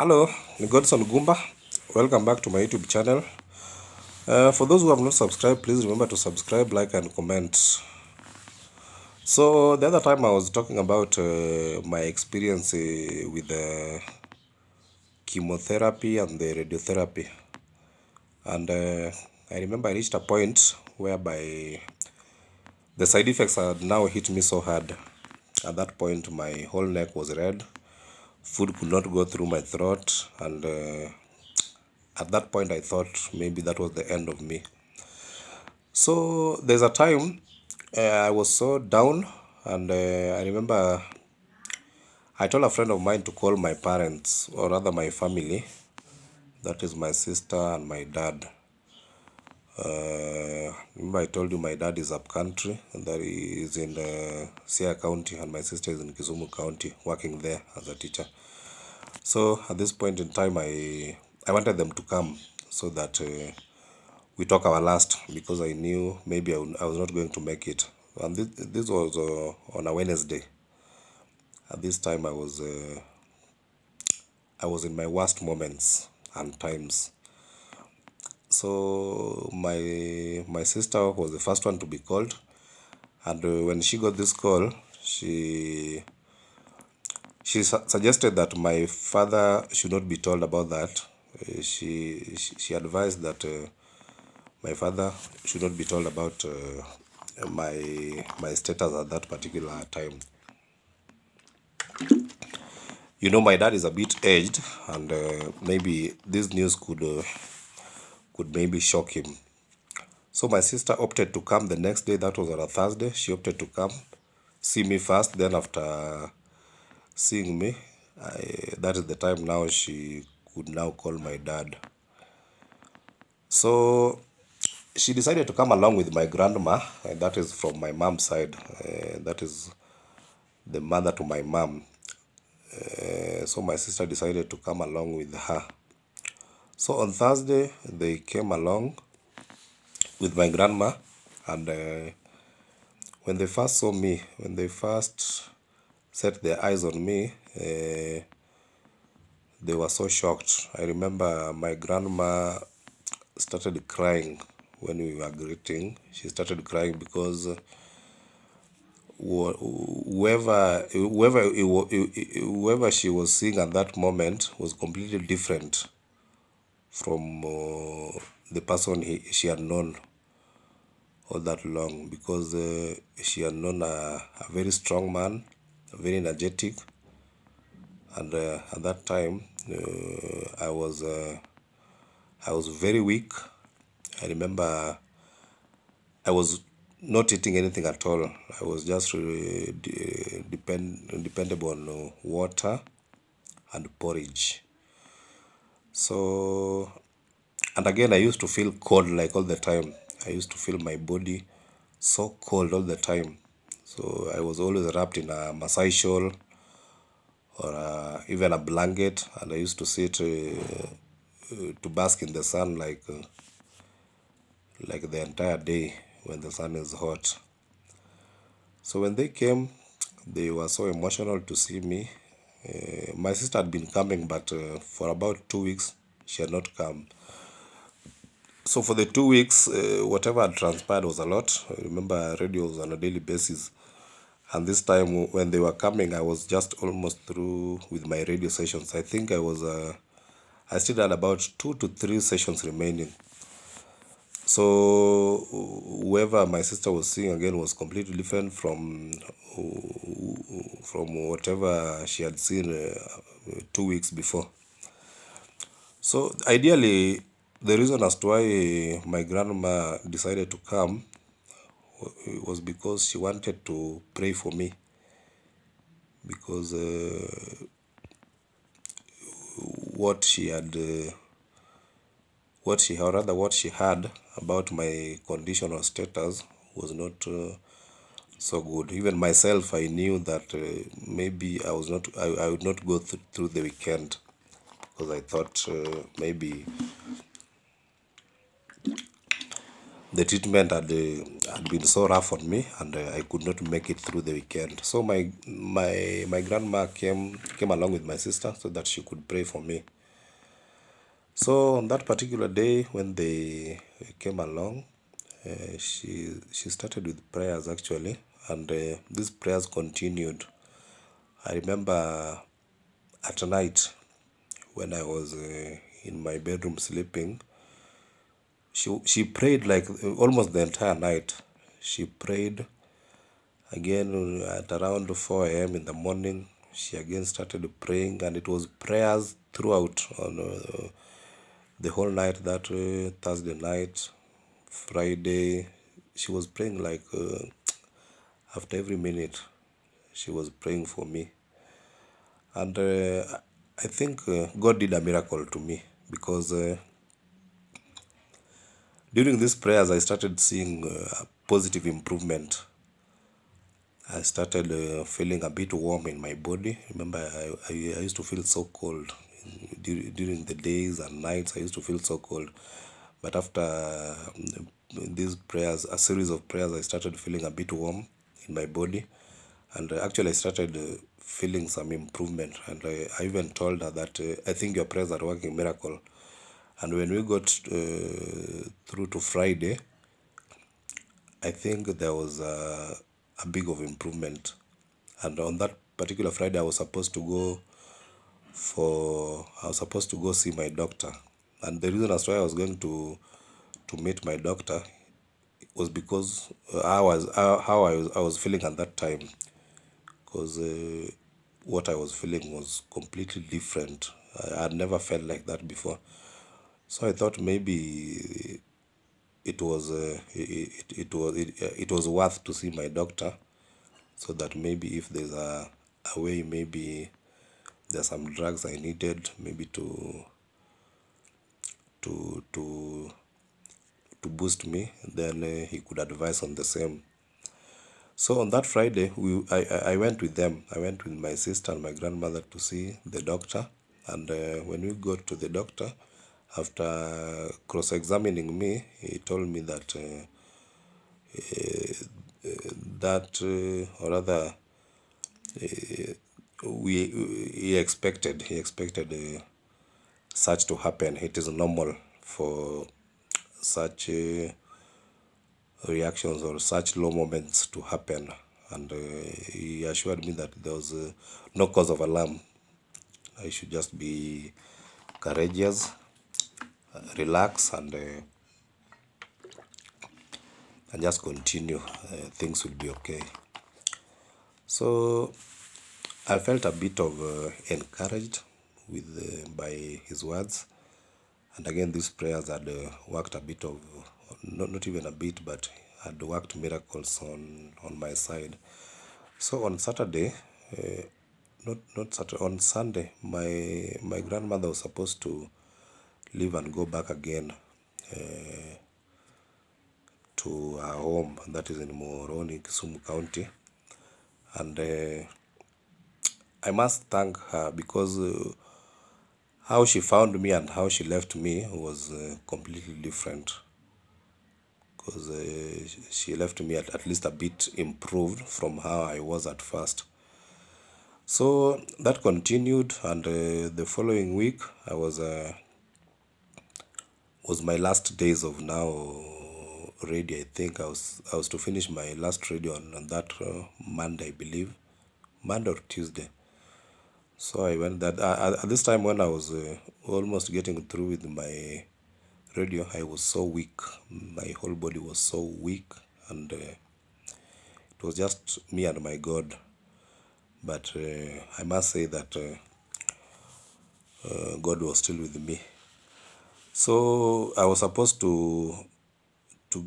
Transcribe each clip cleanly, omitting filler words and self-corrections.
Hello, Godson Gumba. Welcome back to my YouTube channel. For those who have not subscribed, please remember to subscribe, like, and comment. So the other time I was talking about my experience with the chemotherapy and the radiotherapy, and I remember I reached a point whereby the side effects had now hit me so hard. At that point, my whole neck was red. Food could not go through my throat, and at that point I thought maybe that was the end of me. So there's a time I was so down, and I remember I told a friend of mine to call my parents, or rather my family, that is my sister and my dad. Remember I told you my dad is up country, and that he is in Siaya County, and my sister is in Kisumu County, working there as a teacher. So at this point in time, I wanted them to come so that we talk our last, because I knew maybe I was not going to make it. And this was on a Wednesday. At this time, I was in my worst moments and times. So my sister was the first one to be called, and when she got this call, she suggested that my father should not be told about that. She advised that my father should not be told about my status at that particular time. You know, my dad is a bit aged, and maybe this news could maybe shock him. So my sister opted to come the next day. That was on a Thursday. She opted to come, see me first. Then after seeing me, that is the time now she could now call my dad. So she decided to come along with my grandma. That is from my mom's side. That is the mother to my mom. So my sister decided to come along with her. So on Thursday, they came along with my grandma, and when they first saw me, when they first set their eyes on me, they were so shocked. I remember my grandma started crying when we were greeting. She started crying because whoever she was seeing at that moment was completely different from the person she had known all that long, because she had known a very strong man, very energetic, and at that time I was very weak. I remember I was not eating anything at all. I was just dependable on water and porridge. So, and again, I used to feel cold like all the time. I used to feel my body so cold all the time. So I was always wrapped in a Masai shawl, or even a blanket, and I used to sit to bask in the sun like the entire day when the sun is hot. So when they came, they were so emotional to see me. My sister had been coming, but for about 2 weeks, she had not come. So for the 2 weeks, whatever had transpired was a lot. I remember radio was on a daily basis. And this time when they were coming, I was just almost through with my radio sessions. I think I still had about 2 to 3 sessions remaining. So whoever my sister was seeing again was completely different from whatever she had seen 2 weeks before. So ideally, the reason as to why my grandma decided to come was because she wanted to pray for me, because what she had what she had about my condition or status was not so good. Even myself, I knew that maybe I would not go through the weekend, because I thought the treatment had been so rough on me, and I could not make it through the weekend. So my grandma came along with my sister so that she could pray for me. So on that particular day when they came along, she started with prayers actually, and these prayers continued. I remember at night when I was in my bedroom sleeping, she prayed like almost the entire night. She prayed again at around 4 a.m. in the morning. She again started praying, and it was prayers throughout on the whole night that Thursday night, Friday. She was praying like after every minute. She was praying for me, and I think God did a miracle to me because during these prayers I started seeing positive improvement. I started feeling a bit warm in my body. Remember, I used to feel so cold during the days and nights. I used to feel so cold. But after these prayers, a series of prayers, I started feeling a bit warm in my body. And actually, I started feeling some improvement. And I even told her that I think your prayers are working miracle. And when we got through to Friday, I think there was a big of improvement. And on that particular Friday, I was supposed to go see my doctor. And the reason as why I was going to meet my doctor was because I was feeling at that time. Because what I was feeling was completely different. I had never felt like that before. So I thought maybe it was worth to see my doctor, so that maybe if there's a way, maybe there's some drugs I needed maybe to to to boost me, then he could advise on the same. So on that Friday, I went with them. I went with my sister and my grandmother to see the doctor. And when we got to the doctor, after cross-examining me, he told me that or rather, he expected such to happen. It is normal for such reactions or such low moments to happen, and he assured me that there was no cause of alarm. I should just be courageous, relax, and just continue. Things will be okay. So I felt a bit of encouraged with by his words, and again these prayers had worked a bit of, not even a bit, but had worked miracles on my side. So on Saturday, not Saturday, on Sunday, my grandmother was supposed to leave and go back again to her home, that is in Moroni, Kisumu County. And I must thank her because how she found me and how she left me was completely different. Because she left me at least a bit improved from how I was at first. So that continued, and the following week was my last days of now radio. I think I was to finish my last radio on that Monday, I believe, Monday or Tuesday. So I went that at this time when I was almost getting through with my radio. I was so weak. My whole body was so weak, and it was just me and my God. But I must say that God was still with me. So I was supposed to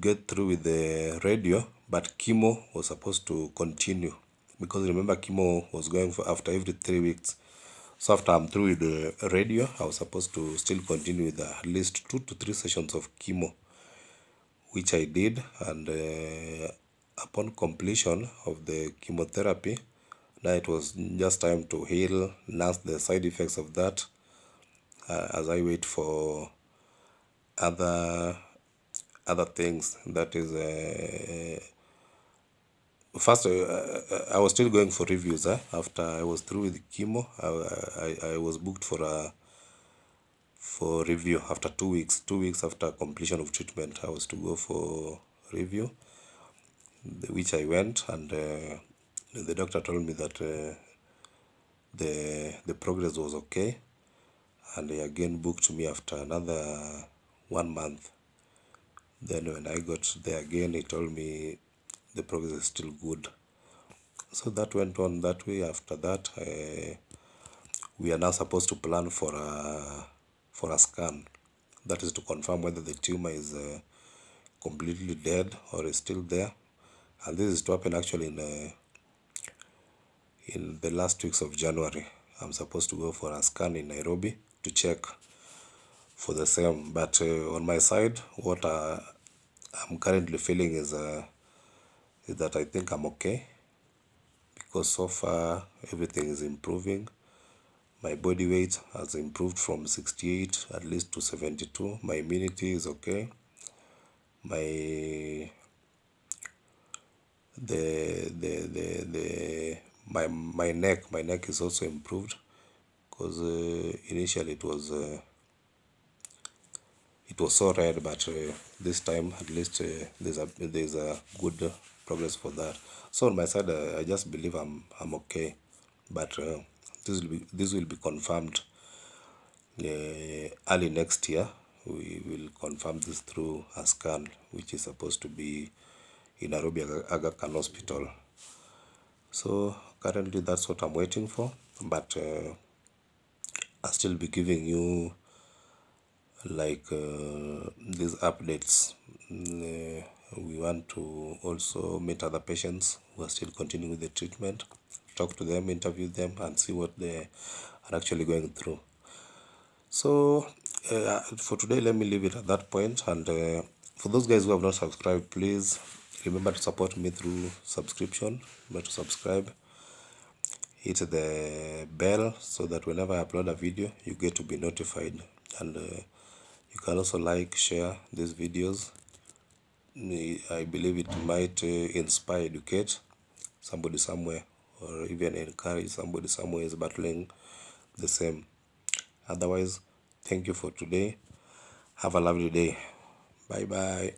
get through with the radio, but chemo was supposed to continue, because remember chemo was going for after every 3 weeks. So after I'm through with the radio, I was supposed to still continue with at least 2 to 3 sessions of chemo, which I did. And upon completion of the chemotherapy, now it was just time to heal, nurse the side effects of that, as I wait for other other things. That is, first, I was still going for reviews. After I was through with chemo, I was booked for review after 2 weeks. 2 weeks after completion of treatment, I was to go for review, which I went, and the doctor told me that the progress was okay, and he again booked me after another 1 month. Then when I got there again, he told me the progress is still good. So that went on that way. After that, we are now supposed to plan for a scan. That is to confirm whether the tumor is completely dead or is still there. And this is to happen actually in the last weeks of January. I'm supposed to go for a scan in Nairobi to check for the same. But on my side, what I'm currently feeling is that I think I'm okay, because so far everything is improving. My body weight has improved from 68 at least to 72. My immunity is okay. My my neck is also improved, because initially it was so red, but this time at least there's a good progress for that. So on my side, I just believe I'm okay, but this will be confirmed early next year. We will confirm this through a scan, which is supposed to be in Nairobi Aga Khan Hospital. So currently that's what I'm waiting for, but I'll still be giving you like these updates. We want to also meet other patients who are still continuing with the treatment, talk to them, interview them, and see what they are actually going through. So for today, let me leave it at that point. And for those guys who have not subscribed, please remember to support me through subscription. Remember to subscribe, hit the bell, so that whenever I upload a video, you get to be notified. And you can also like, share these videos. I believe it might inspire, educate somebody somewhere, or even encourage somebody somewhere is battling the same. Otherwise, thank you for today. Have a lovely day. Bye bye.